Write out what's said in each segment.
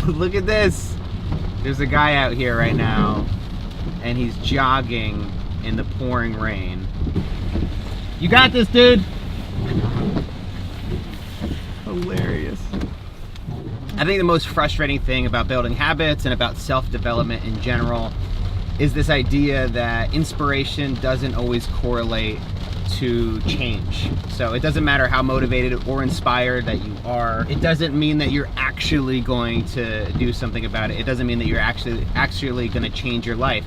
Look at this. There's a guy out here right now, and he's jogging in the pouring rain. You got this, dude. Hilarious. I think the most frustrating thing about building habits and about self-development in general is this idea that inspiration doesn't always correlate to change. So it doesn't matter how motivated or inspired that you are. It doesn't mean that you're actually going to do something about it. It doesn't mean that you're actually going to change your life.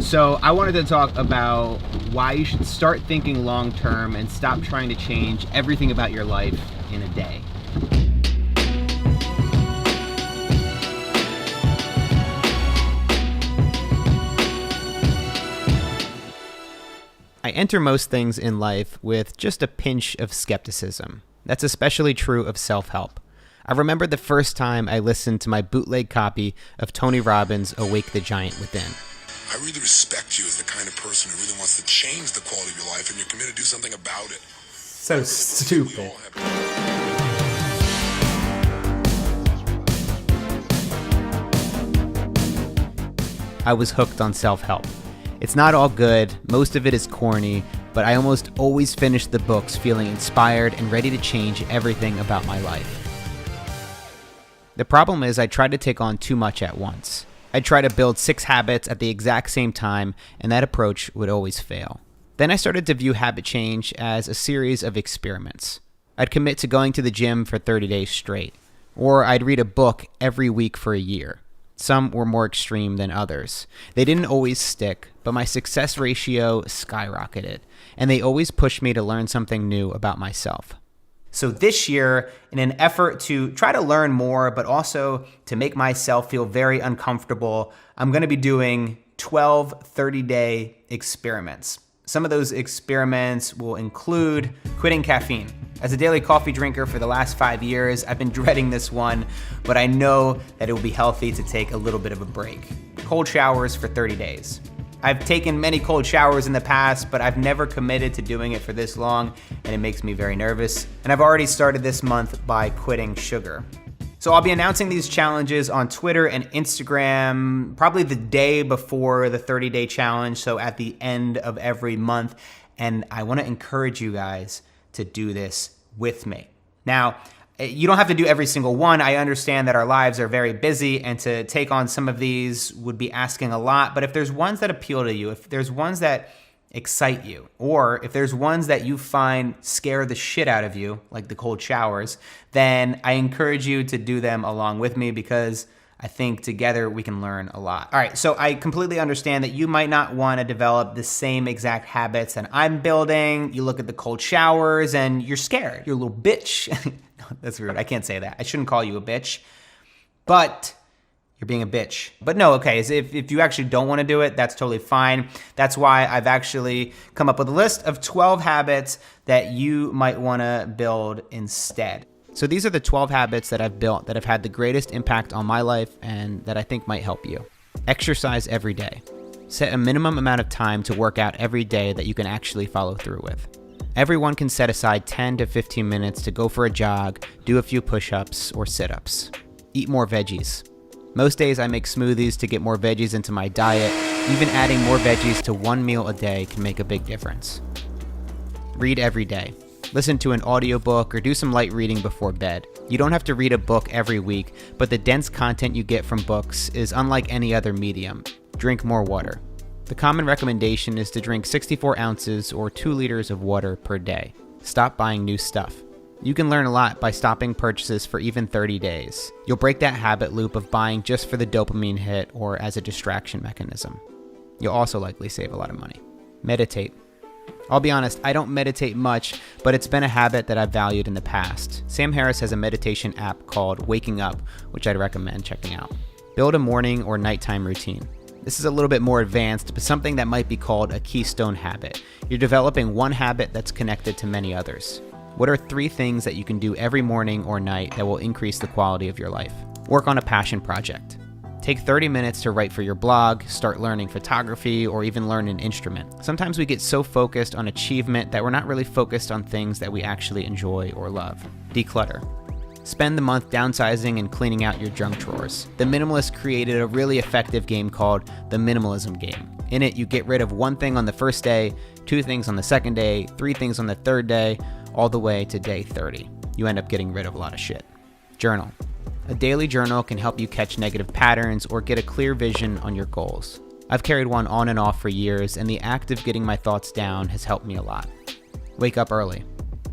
So I wanted to talk about why you should start thinking long term and stop trying to change everything about your life in a day. I enter most things in life with just a pinch of skepticism. That's especially true of self-help. I remember the first time I listened to my bootleg copy of Tony Robbins' Awake the Giant Within. I really respect you as the kind of person who really wants to change the quality of your life, and you're committed to do something about it. So stupid. I was hooked on self-help. It's not all good, most of it is corny, but I almost always finish the books feeling inspired and ready to change everything about my life. The problem is I try to take on too much at once. I'd try to build 6 habits at the exact same time, and that approach would always fail. Then I started to view habit change as a series of experiments. I'd commit to going to the gym for 30 days straight, or I'd read a book every week for a year. Some were more extreme than others. They didn't always stick, but my success ratio skyrocketed, and they always pushed me to learn something new about myself. So this year, in an effort to try to learn more, but also to make myself feel very uncomfortable, I'm going to be doing 12 30-day experiments. Some of those experiments will include quitting caffeine. As a daily coffee drinker for the last 5 years, I've been dreading this one, but I know that it will be healthy to take a little bit of a break. Cold showers for 30 days. I've taken many cold showers in the past, but I've never committed to doing it for this long, and it makes me very nervous. And I've already started this month by quitting sugar. So I'll be announcing these challenges on Twitter and Instagram probably the day before the 30-day challenge, so at the end of every month. And I want to encourage you guys to do this with me. Now, you don't have to do every single one. I understand that our lives are very busy, and to take on some of these would be asking a lot. But if there's ones that appeal to you, if there's ones that excite you, or if there's ones that you find scare the shit out of you, like the cold showers, then I encourage you to do them along with me, because I think together we can learn a lot. All right, so I completely understand that you might not want to develop the same exact habits that I'm building. You look at the cold showers and you're scared. You're a little bitch. That's weird. I can't say that. I shouldn't call you a bitch, but you're being a bitch. But no, okay, so if you actually don't want to do it, that's totally fine. That's why I've actually come up with a list of 12 habits that you might want to build instead. So these are the 12 habits that I've built that have had the greatest impact on my life and that I think might help you. Exercise every day. Set a minimum amount of time to work out every day that you can actually follow through with. Everyone can set aside 10 to 15 minutes to go for a jog, do a few push-ups or sit-ups. Eat more veggies. Most days I make smoothies to get more veggies into my diet. Even adding more veggies to one meal a day can make a big difference. Read every day. Listen to an audiobook or do some light reading before bed. You don't have to read a book every week, but the dense content you get from books is unlike any other medium. Drink more water. The common recommendation is to drink 64 ounces or 2 liters of water per day. Stop buying new stuff. You can learn a lot by stopping purchases for even 30 days. You'll break that habit loop of buying just for the dopamine hit or as a distraction mechanism. You'll also likely save a lot of money. Meditate. I'll be honest, I don't meditate much, but it's been a habit that I've valued in the past. Sam Harris has a meditation app called Waking Up, which I'd recommend checking out. Build a morning or nighttime routine. This is a little bit more advanced, but something that might be called a keystone habit. You're developing one habit that's connected to many others. What are 3 things that you can do every morning or night that will increase the quality of your life? Work on a passion project. Take 30 minutes to write for your blog, start learning photography, or even learn an instrument. Sometimes we get so focused on achievement that we're not really focused on things that we actually enjoy or love. Declutter. Spend the month downsizing and cleaning out your junk drawers. The Minimalist created a really effective game called the Minimalism Game. In it, you get rid of 1 thing on the first day, 2 things on the second day, 3 things on the third day, all the way to day 30. You end up getting rid of a lot of shit. Journal. A daily journal can help you catch negative patterns or get a clear vision on your goals. I've carried one on and off for years, and the act of getting my thoughts down has helped me a lot. Wake up early.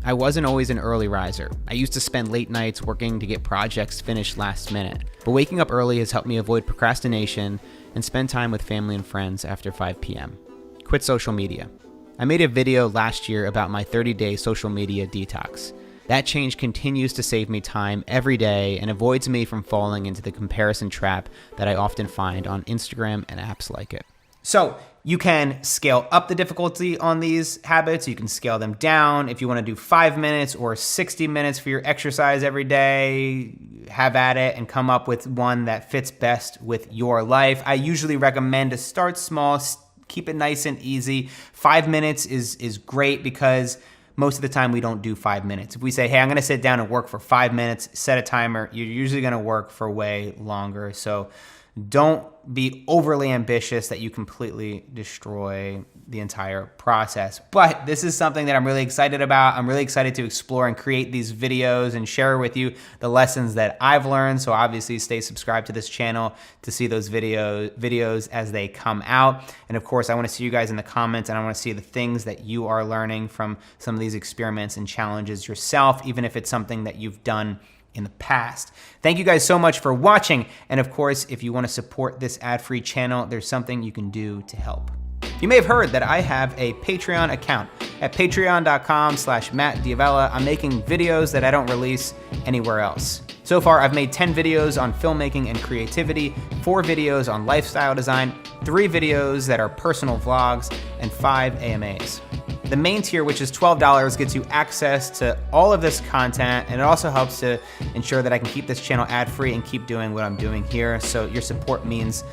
I wasn't always an early riser. I used to spend late nights working to get projects finished last minute. But waking up early has helped me avoid procrastination and spend time with family and friends after 5 p.m. Quit social media. I made a video last year about my 30-day social media detox. That change continues to save me time every day and avoids me from falling into the comparison trap that I often find on Instagram and apps like it. So you can scale up the difficulty on these habits. You can scale them down. If you want to do 5 minutes or 60 minutes for your exercise every day, have at it and come up with one that fits best with your life. I usually recommend to start small, keep it nice and easy. 5 minutes is great because most of the time we don't do 5 minutes. If we say, hey, I'm gonna sit down and work for 5 minutes, set a timer, you're usually gonna work for way longer. So don't be overly ambitious that you completely destroy the entire process. But this is something that I'm really excited about. I'm really excited to explore and create these videos and share with you the lessons that I've learned. So obviously stay subscribed to this channel to see those videos as they come out. And of course, I want to see you guys in the comments, and I want to see the things that you are learning from some of these experiments and challenges yourself, even if it's something that you've done in the past. Thank you guys so much for watching. And of course, if you want to support this ad-free channel, there's something you can do to help. You may have heard that I have a Patreon account at patreon.com/MattDiavella. I'm making videos that I don't release anywhere else. So far, I've made 10 videos on filmmaking and creativity, 4 videos on lifestyle design, 3 videos that are personal vlogs, and 5 AMAs. The main tier, which is $12, gets you access to all of this content, and it also helps to ensure that I can keep this channel ad-free and keep doing what I'm doing here. So your support means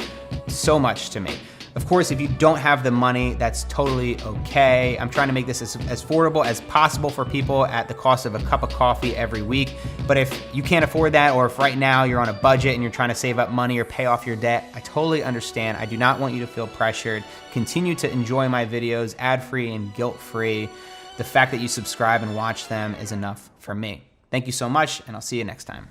so much to me. Of course, if you don't have the money, that's totally okay. I'm trying to make this as affordable as possible for people at the cost of a cup of coffee every week. But if you can't afford that, or if right now you're on a budget and you're trying to save up money or pay off your debt, I totally understand. I do not want you to feel pressured. Continue to enjoy my videos ad-free and guilt-free. The fact that you subscribe and watch them is enough for me. Thank you so much, and I'll see you next time.